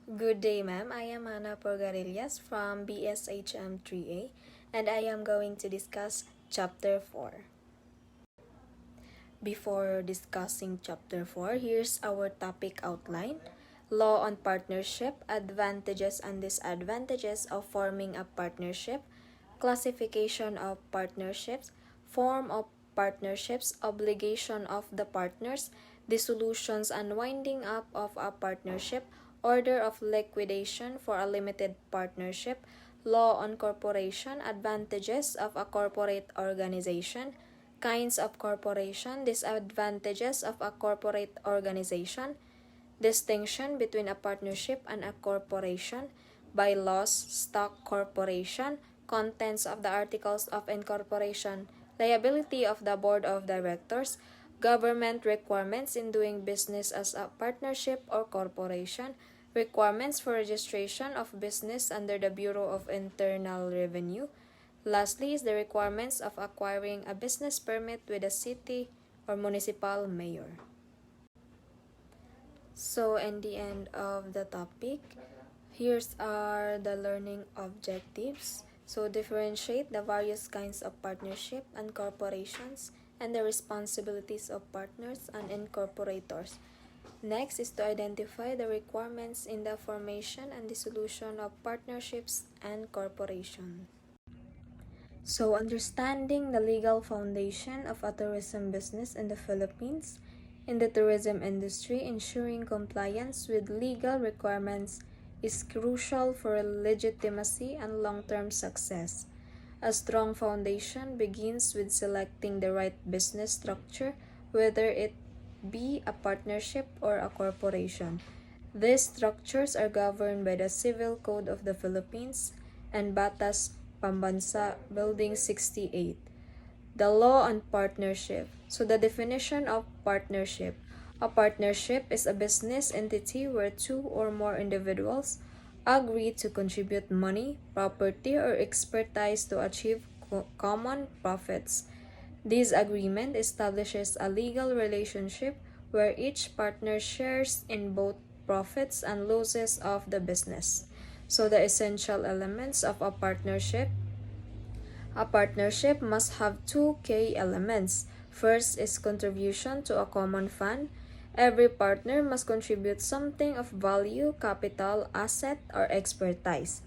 Good day, ma'am. I am Hanah Purgarillas from BSHM 3A, and I am going to discuss Chapter 4. Before discussing Chapter 4, here's our topic outline. Law on partnership, advantages and disadvantages of forming a partnership, classification of partnerships, form of partnerships, obligation of the partners, dissolutions and winding up of a partnership, order of liquidation for a limited partnership, law on corporation, advantages of a corporate organization, kinds of corporation, disadvantages of a corporate organization, distinction between a partnership and a corporation, bylaws, stock corporation, contents of the articles of incorporation, liability of the board of directors, government requirements in doing business as a partnership or corporation, requirements for registration of business under the Bureau of Internal Revenue. Lastly is the requirements of acquiring a business permit with a city or municipal mayor. So, in the end of the topic, here's are the learning objectives. So, differentiate the various kinds of partnership and corporations and the responsibilities of partners and incorporators. Next is to identify the requirements in the formation and dissolution of partnerships and corporations. So, understanding the legal foundation of a tourism business in the Philippines. In the tourism industry, ensuring compliance with legal requirements is crucial for legitimacy and long-term success. A strong foundation begins with selecting the right business structure, whether it be a partnership or a corporation. These structures are governed by the Civil Code of the Philippines and Batas Pambansa Building 68. The law on partnership. So the definition of partnership. A partnership is a business entity where two or more individuals agree to contribute money, property, or expertise to achieve common profits. This agreement establishes a legal relationship where each partner shares in both profits and losses of the business. So the essential elements of a partnership must have two key elements. First is contribution to a common fund. Every partner must contribute something of value, capital, asset, or expertise.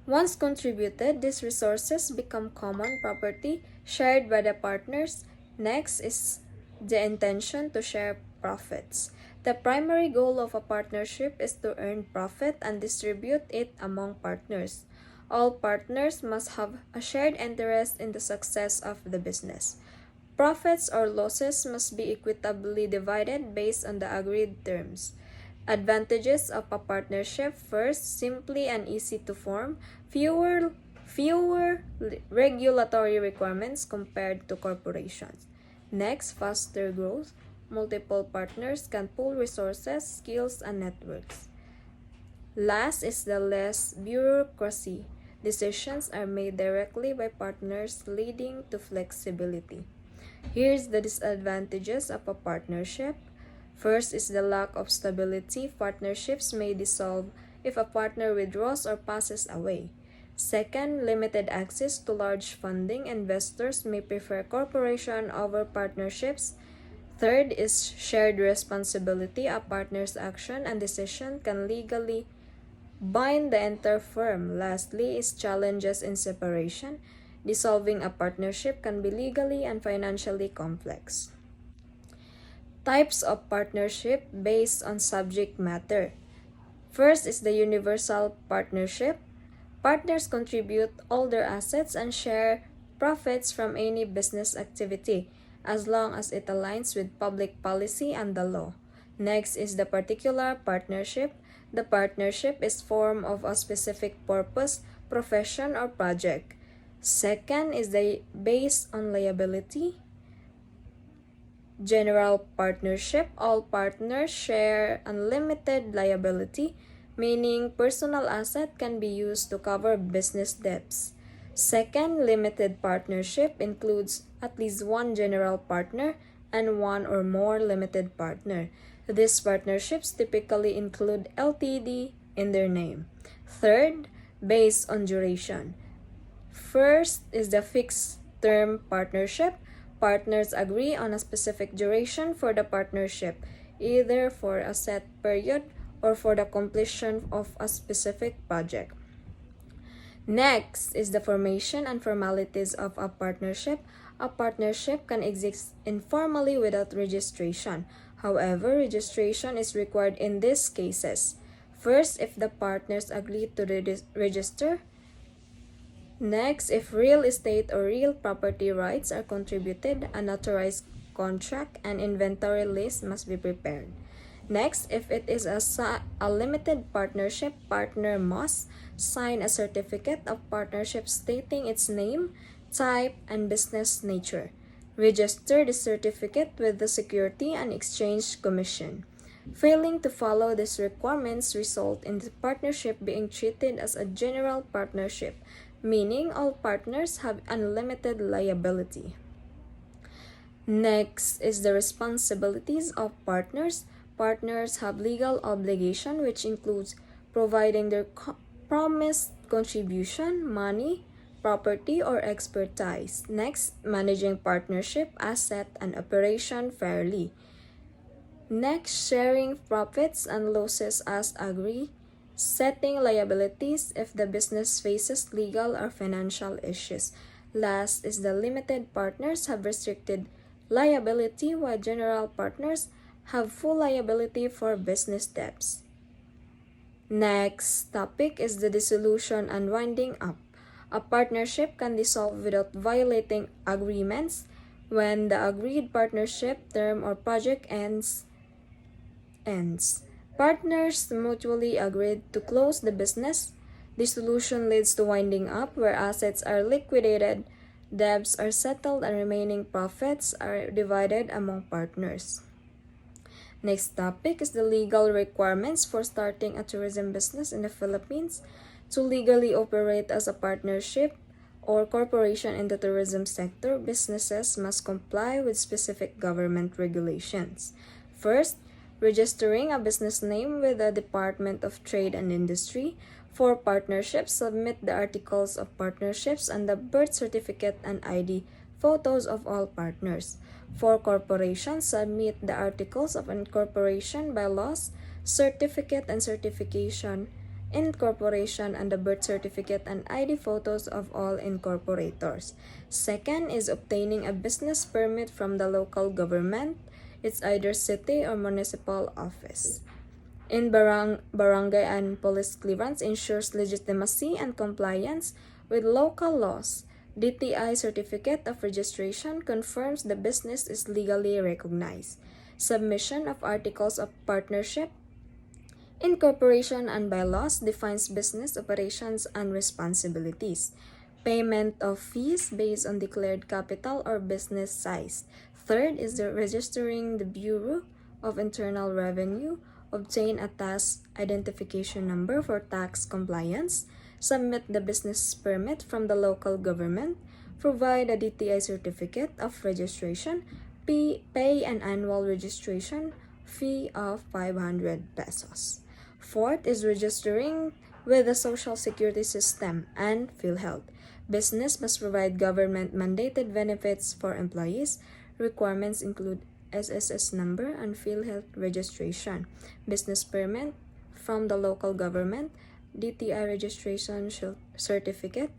Once contributed, these resources become common property shared by the partners. Next is the intention to share profits. The primary goal of a partnership is to earn profit and distribute it among partners. All partners must have a shared interest in the success of the business. Profits or losses must be equitably divided based on the agreed terms. Advantages of a partnership. First, simply and easy to form, fewer regulatory requirements compared to corporations. Next, faster growth. Multiple partners can pool resources, skills, and networks. Last is the less bureaucracy. Decisions are made directly by partners, leading to flexibility. Here's the disadvantages of a partnership. First is the lack of stability. Partnerships may dissolve if a partner withdraws or passes away. Second, limited access to large funding. Investors may prefer corporation over partnerships. Third is shared responsibility. A partner's action and decision can legally bind the entire firm. Lastly is challenges in separation. Dissolving a partnership can be legally and financially complex. Types of partnership based on subject matter. First is the universal partnership. Partners contribute all their assets and share profits from any business activity as long as it aligns with public policy and the law. Next is the particular partnership. The partnership is formed of a specific purpose, profession, or project. Second is the based on liability. General partnership. All partners share unlimited liability, meaning personal asset can be used to cover business debts. Second, limited partnership includes at least one general partner and one or more limited partner. These partnerships typically include LTD in their name. Third, based on duration. First is the fixed-term partnership. Partners agree on a specific duration for the partnership, either for a set period or for the completion of a specific project. Next is the formation and formalities of a partnership. A partnership can exist informally without registration. However, registration is required in these cases. First, if the partners agree to register. Next, if real estate or real property rights are contributed, a notarized contract and inventory list must be prepared. Next, if it is a limited partnership, partner must sign a certificate of partnership stating its name, type, and business nature. Register the certificate with the Security and Exchange Commission. Failing to follow these requirements result in the partnership being treated as a general partnership, meaning all partners have unlimited liability. Next is the responsibilities of partners. Partners have legal obligation which includes providing their promised contribution, money, property, or expertise. Next, managing partnership, asset, and operation fairly. Next, sharing profits and losses as agreed. Setting liabilities if the business faces legal or financial issues. Last is the limited partners have restricted liability while general partners have full liability for business debts. Next topic is the dissolution and winding up. A partnership can dissolve without violating agreements when the agreed partnership term or project ends. Partners mutually agreed to close the business. Dissolution leads to winding up, where assets are liquidated, debts are settled, and remaining profits are divided among partners. Next topic is the legal requirements for starting a tourism business in the Philippines. To legally operate as a partnership or corporation in the tourism sector, businesses must comply with specific government regulations. First, registering a business name with the Department of Trade and Industry. For partnerships, submit the articles of partnerships and the birth certificate and ID photos of all partners. For corporations, submit the articles of incorporation, bylaws, certificate and certification, incorporation, and the birth certificate and ID photos of all incorporators. Second is obtaining a business permit from the local government. It's either city or municipal office. In barangay and police clearance ensures legitimacy and compliance with local laws. DTI certificate of registration confirms the business is legally recognized. Submission of articles of partnership. Incorporation and bylaws defines business operations and responsibilities. Payment of fees based on declared capital or business size. Third is the registering the Bureau of Internal Revenue. Obtain a tax identification number for tax compliance. Submit the business permit from the local government. Provide a DTI certificate of registration. Pay an annual registration fee of 500 pesos. Fourth is registering with the Social Security System and PhilHealth. Business must provide government-mandated benefits for employees. Requirements include SSS number and PhilHealth registration, business permit from the local government, DTI registration certificate,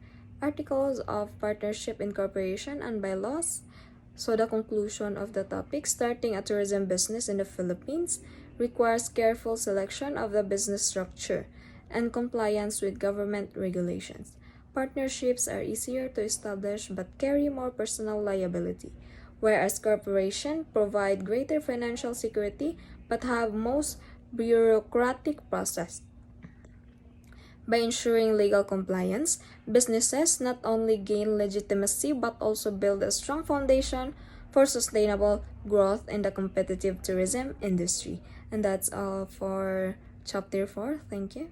articles of partnership, incorporation, and bylaws. So the conclusion of the topic, starting a tourism business in the Philippines requires careful selection of the business structure and compliance with government regulations. Partnerships are easier to establish but carry more personal liability, whereas corporations provide greater financial security but have most bureaucratic process. By ensuring legal compliance, businesses not only gain legitimacy but also build a strong foundation for sustainable growth in the competitive tourism industry. And that's all for Chapter 4. Thank you.